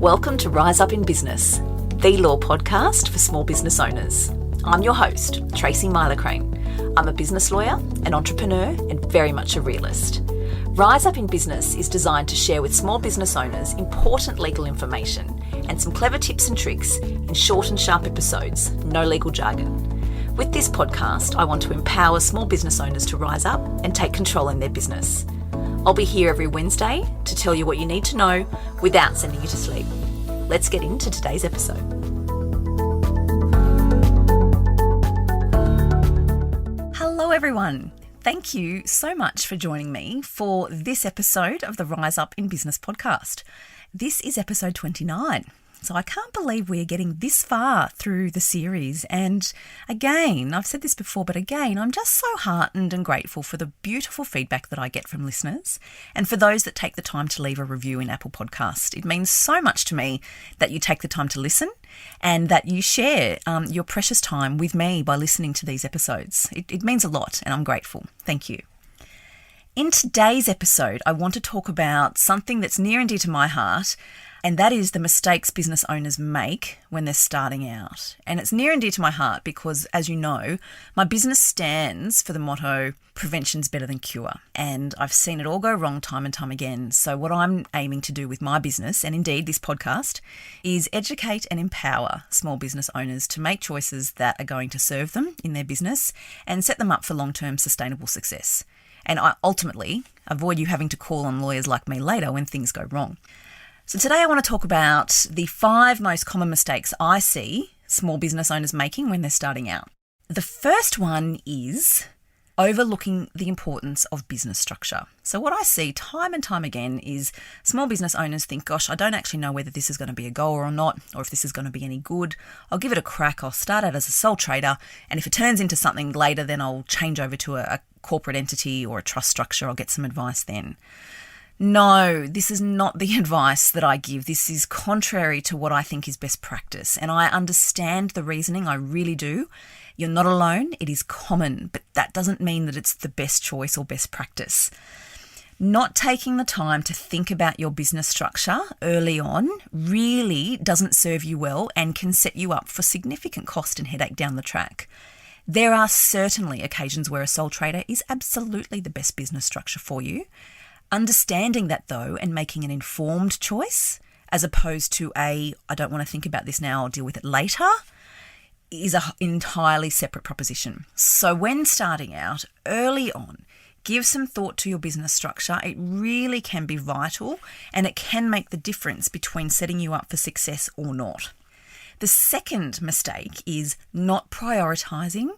Welcome to Rise Up in Business, the law podcast for small business owners. I'm your host, Tracy Myler-Crane. I'm a business lawyer, an entrepreneur, and very much a realist. Rise Up in Business is designed to share with small business owners important legal information and some clever tips and tricks in short and sharp episodes, no legal jargon. With this podcast, I want to empower small business owners to rise up and take control in their business. I'll be here every Wednesday to tell you what you need to know without sending you to sleep. Let's get into today's episode. Hello everyone. Thank you so much for joining me for this episode of the Rise Up in Business podcast. This is episode 29. So I can't believe we're getting this far through the series. And again, I've said this before, but again, I'm just so heartened and grateful for the beautiful feedback that I get from listeners and for those that take the time to leave a review in Apple Podcast. It means so much to me that you take the time to listen and that you share your precious time with me by listening to these episodes. It means a lot and I'm grateful. Thank you. In today's episode, I want to talk about something that's near and dear to my heart, and that is the mistakes business owners make when they're starting out. And it's near and dear to my heart because, as you know, my business stands for the motto, prevention's better than cure. And I've seen it all go wrong time and time again. So what I'm aiming to do with my business, and indeed this podcast, is educate and empower small business owners to make choices that are going to serve them in their business and set them up for long-term sustainable success. And I ultimately avoid you having to call on lawyers like me later when things go wrong. So today I want to talk about the 5 most common mistakes I see small business owners making when they're starting out. The first one is overlooking the importance of business structure. So what I see time and time again is small business owners think, gosh, I don't actually know whether this is going to be a goer or not, or if this is going to be any good. I'll give it a crack. I'll start out as a sole trader. And if it turns into something later, then I'll change over to a corporate entity or a trust structure. I'll get some advice then. No, this is not the advice that I give. This is contrary to what I think is best practice. And I understand the reasoning, I really do. You're not alone, it is common, but that doesn't mean that it's the best choice or best practice. Not taking the time to think about your business structure early on really doesn't serve you well and can set you up for significant cost and headache down the track. There are certainly occasions where a sole trader is absolutely the best business structure for you. Understanding that though and making an informed choice as opposed to I don't want to think about this now, I'll deal with it later, is an entirely separate proposition. So when starting out early on, give some thought to your business structure. It really can be vital and it can make the difference between setting you up for success or not. The second mistake is not prioritising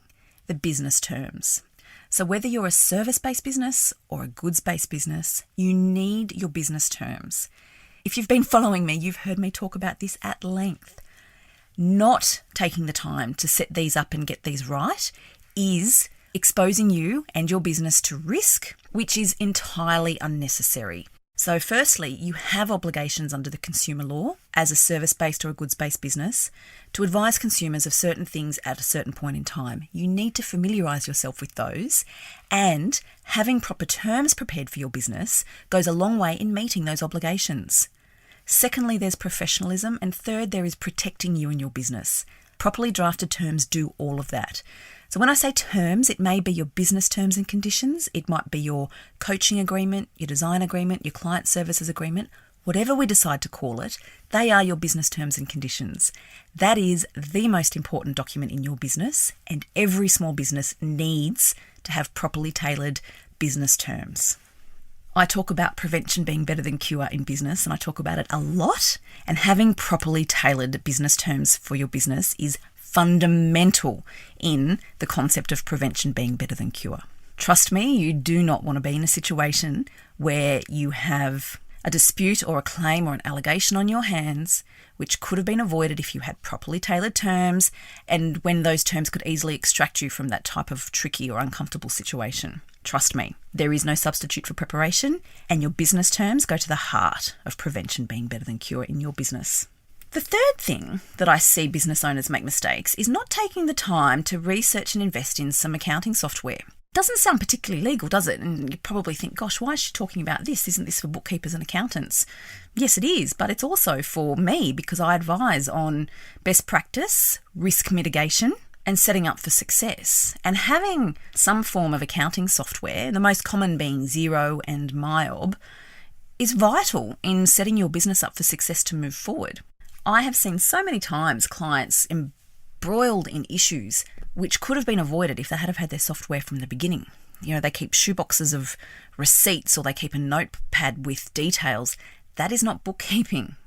the business terms. So whether you're a service-based business or a goods-based business, you need your business terms. If you've been following me, you've heard me talk about this at length. Not taking the time to set these up and get these right is exposing you and your business to risk, which is entirely unnecessary. So firstly, you have obligations under the consumer law as a service-based or a goods-based business to advise consumers of certain things at a certain point in time. You need to familiarise yourself with those, and having proper terms prepared for your business goes a long way in meeting those obligations. Secondly, there's professionalism, and third, there is protecting you and your business. Properly drafted terms do all of that. So when I say terms, it may be your business terms and conditions, it might be your coaching agreement, your design agreement, your client services agreement, whatever we decide to call it, they are your business terms and conditions. That is the most important document in your business, and every small business needs to have properly tailored business terms. I talk about prevention being better than cure in business, and I talk about it a lot, and having properly tailored business terms for your business is fundamental in the concept of prevention being better than cure. Trust me, you do not want to be in a situation where you have a dispute or a claim or an allegation on your hands, which could have been avoided if you had properly tailored terms and when those terms could easily extract you from that type of tricky or uncomfortable situation. Trust me, there is no substitute for preparation, and your business terms go to the heart of prevention being better than cure in your business. The third thing that I see business owners make mistakes is not taking the time to research and invest in some accounting software. Doesn't sound particularly legal, does it? And you probably think, gosh, why is she talking about this? Isn't this for bookkeepers and accountants? Yes, it is, but it's also for me because I advise on best practice, risk mitigation, and setting up for success. And having some form of accounting software, the most common being Xero and MYOB, is vital in setting your business up for success to move forward. I have seen so many times clients embroiled in issues which could have been avoided if they had have had their software from the beginning. You know, they keep shoeboxes of receipts or they keep a notepad with details. That is not bookkeeping,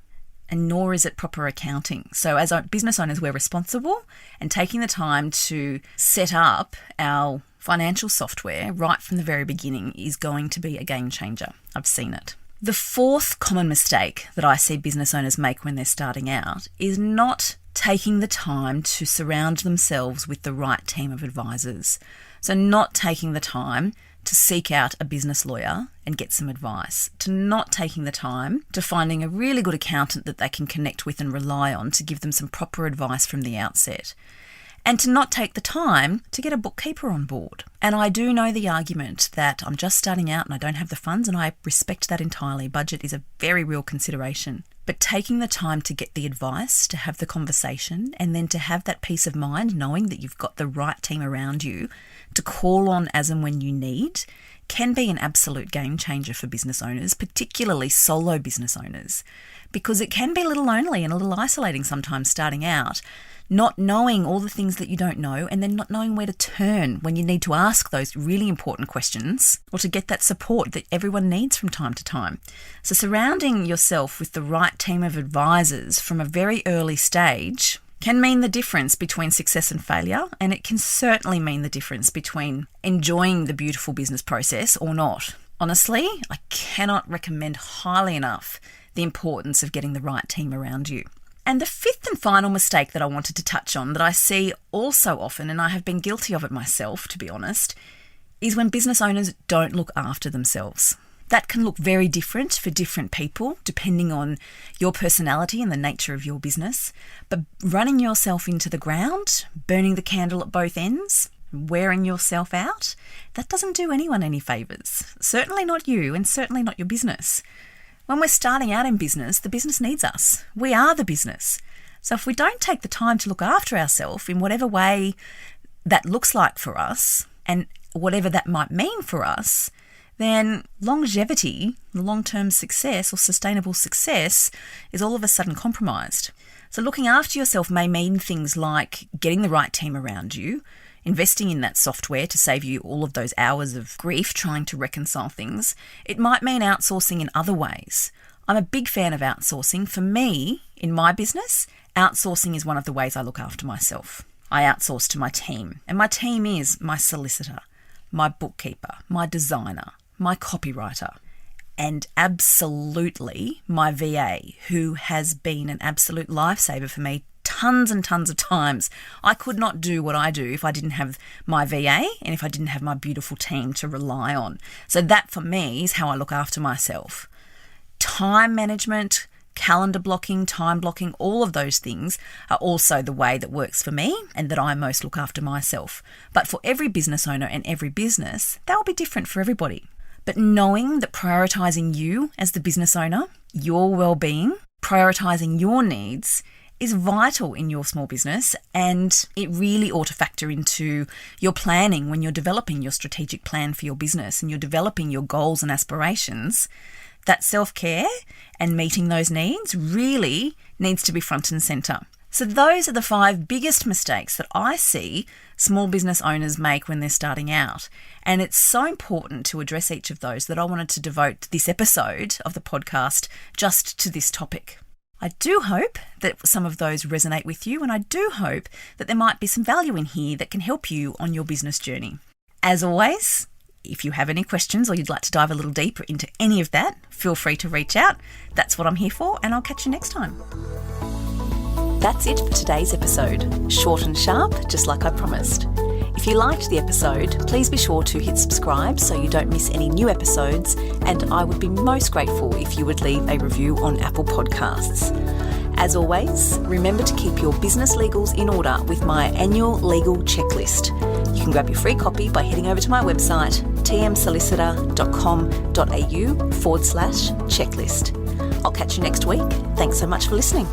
and nor is it proper accounting. So as business owners, we're responsible, and taking the time to set up our financial software right from the very beginning is going to be a game changer. I've seen it. The fourth common mistake that I see business owners make when they're starting out is not taking the time to surround themselves with the right team of advisors. So not taking the time to seek out a business lawyer and get some advice, to not taking the time to finding a really good accountant that they can connect with and rely on to give them some proper advice from the outset, and to not take the time to get a bookkeeper on board. And I do know the argument that I'm just starting out and I don't have the funds, and I respect that entirely. Budget is a very real consideration. But taking the time to get the advice, to have the conversation, and then to have that peace of mind knowing that you've got the right team around you to call on as and when you need can be an absolute game changer for business owners, particularly solo business owners, because it can be a little lonely and a little isolating sometimes starting out, not knowing all the things that you don't know, and then not knowing where to turn when you need to ask those really important questions or to get that support that everyone needs from time to time. So surrounding yourself with the right team of advisors from a very early stage can mean the difference between success and failure, and it can certainly mean the difference between enjoying the beautiful business process or not. Honestly, I cannot recommend highly enough the importance of getting the right team around you. And the fifth and final mistake that I wanted to touch on that I see all so often, and I have been guilty of it myself, to be honest, is when business owners don't look after themselves. That can look very different for different people, depending on your personality and the nature of your business. But running yourself into the ground, burning the candle at both ends, wearing yourself out, that doesn't do anyone any favours. Certainly not you, and certainly not your business. When we're starting out in business, the business needs us. We are the business. So if we don't take the time to look after ourselves in whatever way that looks like for us, and whatever that might mean for us, then longevity, long-term success or sustainable success is all of a sudden compromised. So looking after yourself may mean things like getting the right team around you, investing in that software to save you all of those hours of grief trying to reconcile things. It might mean outsourcing in other ways. I'm a big fan of outsourcing. For me, in my business, outsourcing is one of the ways I look after myself. I outsource to my team, and my team is my solicitor, my bookkeeper, my designer, my copywriter, and absolutely my VA, who has been an absolute lifesaver for me tons and tons of times. I could not do what I do if I didn't have my VA and if I didn't have my beautiful team to rely on. So that for me is how I look after myself. Time management, calendar blocking, time blocking, all of those things are also the way that works for me and that I most look after myself. But for every business owner and every business, that will be different for everybody. But knowing that prioritising you as the business owner, your well-being, prioritising your needs is vital in your small business, and it really ought to factor into your planning when you're developing your strategic plan for your business and you're developing your goals and aspirations. That self-care and meeting those needs really needs to be front and centre. So those are the 5 biggest mistakes that I see small business owners make when they're starting out. And it's so important to address each of those that I wanted to devote this episode of the podcast just to this topic. I do hope that some of those resonate with you, and I do hope that there might be some value in here that can help you on your business journey. As always, if you have any questions or you'd like to dive a little deeper into any of that, feel free to reach out. That's what I'm here for, and I'll catch you next time. That's it for today's episode. Short and sharp, just like I promised. If you liked the episode, please be sure to hit subscribe so you don't miss any new episodes, and I would be most grateful if you would leave a review on Apple Podcasts. As always, remember to keep your business legals in order with my annual legal checklist. You can grab your free copy by heading over to my website, tmsolicitor.com.au/checklist. I'll catch you next week. Thanks so much for listening.